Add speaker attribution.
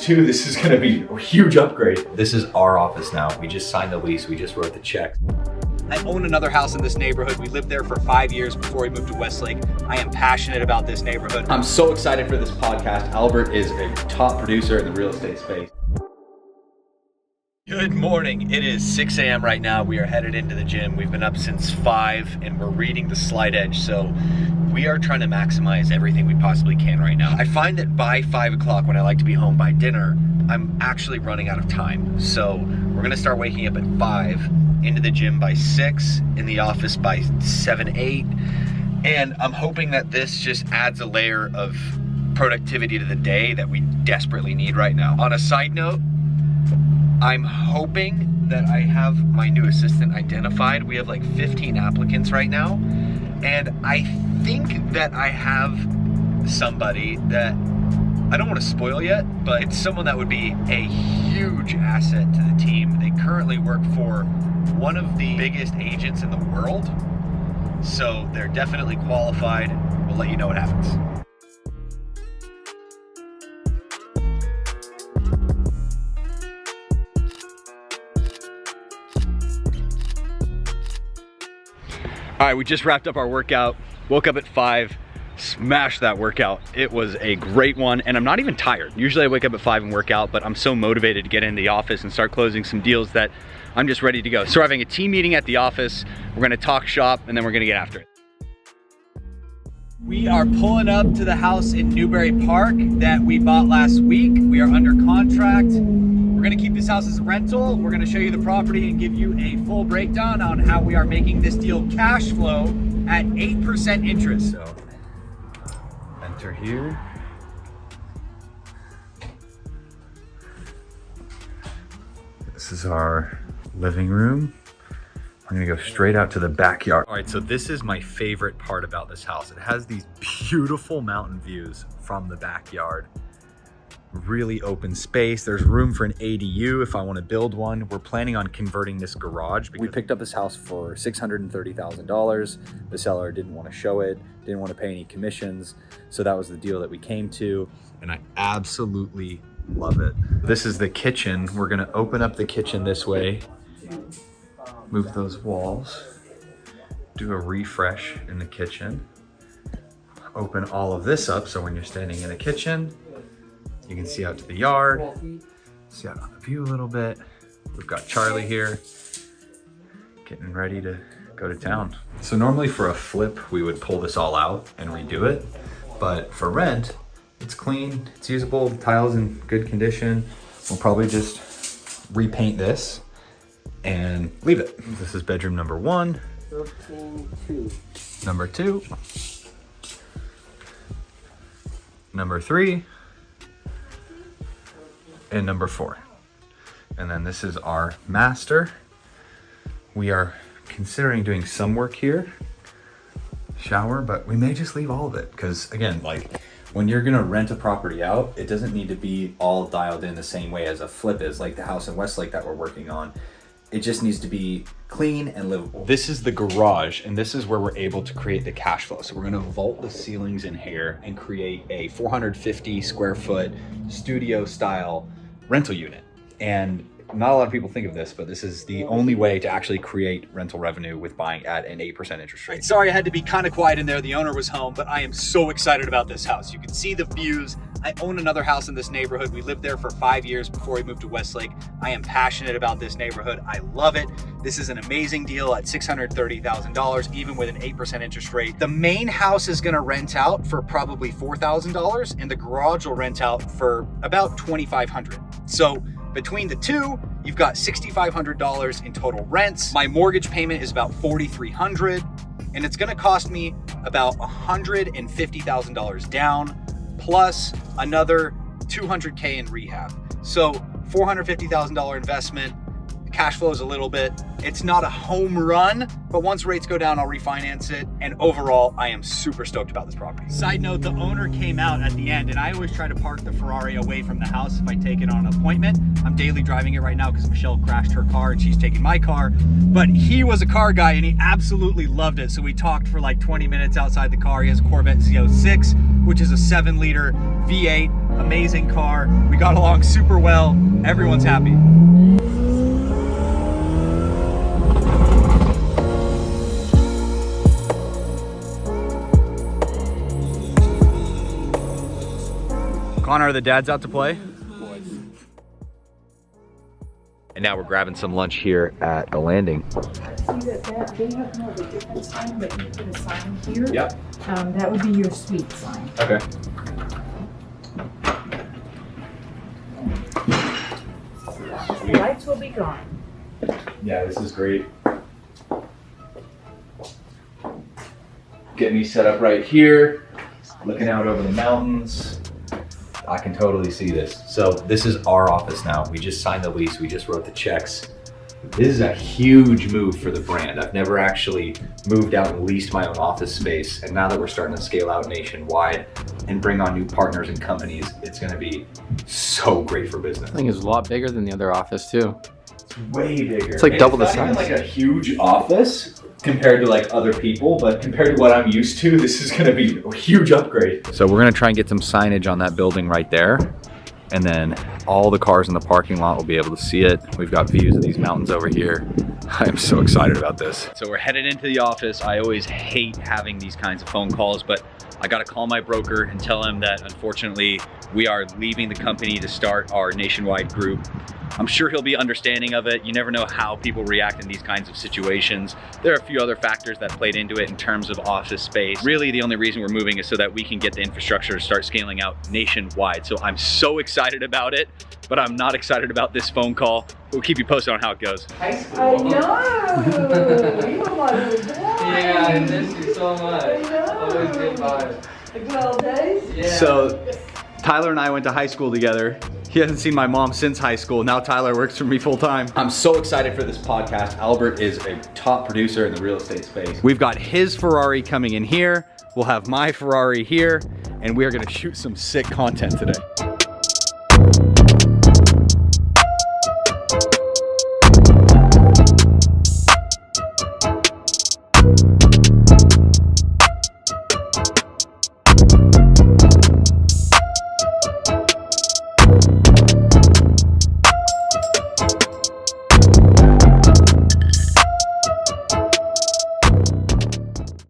Speaker 1: too. This is gonna be a huge upgrade. This is our office now. We just signed the lease. We just wrote the check.
Speaker 2: I own another house in this neighborhood. We lived there for 5 years before we moved to Westlake. I am passionate about this neighborhood.
Speaker 1: I'm so excited for this podcast. Albert is a top producer in the real estate space. Good morning. It is 6 a.m. right now. We are headed into the gym. We've been up since 5 and we're reading the Slight Edge. So we are trying to maximize everything we possibly can right now. I find that by 5 o'clock, when I like to be home by dinner, I'm actually running out of time. So we're gonna start waking up at 5, into the gym by 6, in the office by 7, 8. And I'm hoping that this just adds a layer of productivity to the day that we desperately need right now. On a side note, I'm hoping that I have my new assistant identified. We have like 15 applicants right now. And I think that I have somebody that I don't want to spoil yet, but it's someone that would be a huge asset to the team. They currently work for one of the biggest agents in the world. So they're definitely qualified. We'll let you know what happens. All right, we just wrapped up our workout, woke up at 5, smashed that workout. It was a great one, and I'm not even tired. Usually I wake up at 5 and work out, but I'm so motivated to get in the office and start closing some deals that I'm just ready to go. So we're having a team meeting at the office. We're gonna talk shop, and then we're gonna get after it. We are pulling up to the house in Newbury Park that we bought last week. We are under contract. We're gonna keep this house as a rental. We're gonna show you the property and give you a full breakdown on how we are making this deal cash flow at 8% interest. So, enter here. This is our living room. I'm gonna go straight out to the backyard. All right, so this is my favorite part about this house. It has these beautiful mountain views from the backyard. Really open space. There's room for an ADU if I want to build one. We're planning on converting this garage. We picked up this house for $630,000. The seller didn't want to show it, didn't want to pay any commissions. So that was the deal that we came to, and I absolutely love it. This is the kitchen. We're gonna open up the kitchen this way, move those walls, do a refresh in the kitchen, open all of this up so when you're standing in a kitchen, you can see out to the yard, see out on the view a little bit. We've got Charlie here, getting ready to go to town. So normally for a flip, we would pull this all out and redo it. But for rent, it's clean, it's usable, the tile's in good condition. We'll probably just repaint this and leave it. This is bedroom number 1. Number 2. Number 3. And number 4. And then this is our master. We are considering doing some work here, shower, but we may just leave all of it because again, like when you're gonna rent a property out, it doesn't need to be all dialed in the same way as a flip is, like the house in Westlake that we're working on. It just needs to be clean and livable. This is the garage, and this is where we're able to create the cash flow. So we're gonna vault the ceilings in here and create a 450 square foot studio style rental unit. And not a lot of people think of this, but this is the only way to actually create rental revenue with buying at an 8% interest rate. Sorry, I had to be kind of quiet in there. The owner was home, but I am so excited about this house. You can see the views. I own another house in this neighborhood. We lived there for 5 years before we moved to Westlake. I am passionate about this neighborhood. I love it. This is an amazing deal at $630,000, even with an 8% interest rate. The main house is gonna rent out for probably $4,000, and the garage will rent out for about $2,500. So between the two, you've got $6,500 in total rents. My mortgage payment is about $4,300, and it's gonna cost me about $150,000 down, plus another $200K in rehab. So $450,000 investment. The cash flows a little bit. It's not a home run, but once rates go down, I'll refinance it. And overall, I am super stoked about this property. Side note, the owner came out at the end, and I always try to park the Ferrari away from the house if I take it on an appointment. I'm daily driving it right now because Michelle crashed her car and she's taking my car. But he was a car guy and he absolutely loved it. So we talked for like 20 minutes outside the car. He has a Corvette Z06, which is a 7-liter V8.
Speaker 2: amazing car. We got along super well. Everyone's happy. Connor, are the dads out to play? And now we're grabbing some lunch here at the landing.
Speaker 3: See that they have more of a different sign, but you put a sign here.
Speaker 2: Yep.
Speaker 3: That would be your suite sign.
Speaker 2: Okay.
Speaker 3: The lights will be gone.
Speaker 2: Yeah, this is great. Get me set up right here, looking out over the mountains. I can totally see this. So this is our office now. We just signed the lease. We just wrote the checks. This is a huge move for the brand. I've never actually moved out and leased my own office space. And now that we're starting to scale out nationwide and bring on new partners and companies, it's gonna be so great for business.
Speaker 4: I think it's a lot bigger than the other office too.
Speaker 2: It's way bigger.
Speaker 4: It's like double the
Speaker 2: It's not even
Speaker 4: size.
Speaker 2: like a huge office compared to like other people, but compared to what I'm used to, this is gonna be a huge upgrade. So we're gonna try and get some signage on that building right there. And then all the cars in the parking lot will be able to see it. We've got views of these mountains over here. I'm so excited about this. So we're headed into the office. I always hate having these kinds of phone calls, but I gotta call my broker and tell him that unfortunately we are leaving the company to start our nationwide group. I'm sure he'll be understanding of it. You never know how people react in these kinds of situations. There are a few other factors that played into it in terms of office space. Really, the only reason we're moving is so that we can get the infrastructure to start scaling out nationwide. So I'm so excited about it, but I'm not excited about this phone call. We'll keep you posted on how it goes.
Speaker 3: I know! You were my little boy!
Speaker 4: Yeah, I miss you so much.
Speaker 3: I know!
Speaker 4: Always good vibes.
Speaker 3: The good old days?
Speaker 4: Yeah.
Speaker 2: So Tyler and I went to high school together. He hasn't seen my mom since high school. Now Tyler works for me full time. I'm so excited for this podcast. Albert is a top producer in the real estate space. We've got his Ferrari coming in here. We'll have my Ferrari here, and we are gonna shoot some sick content today.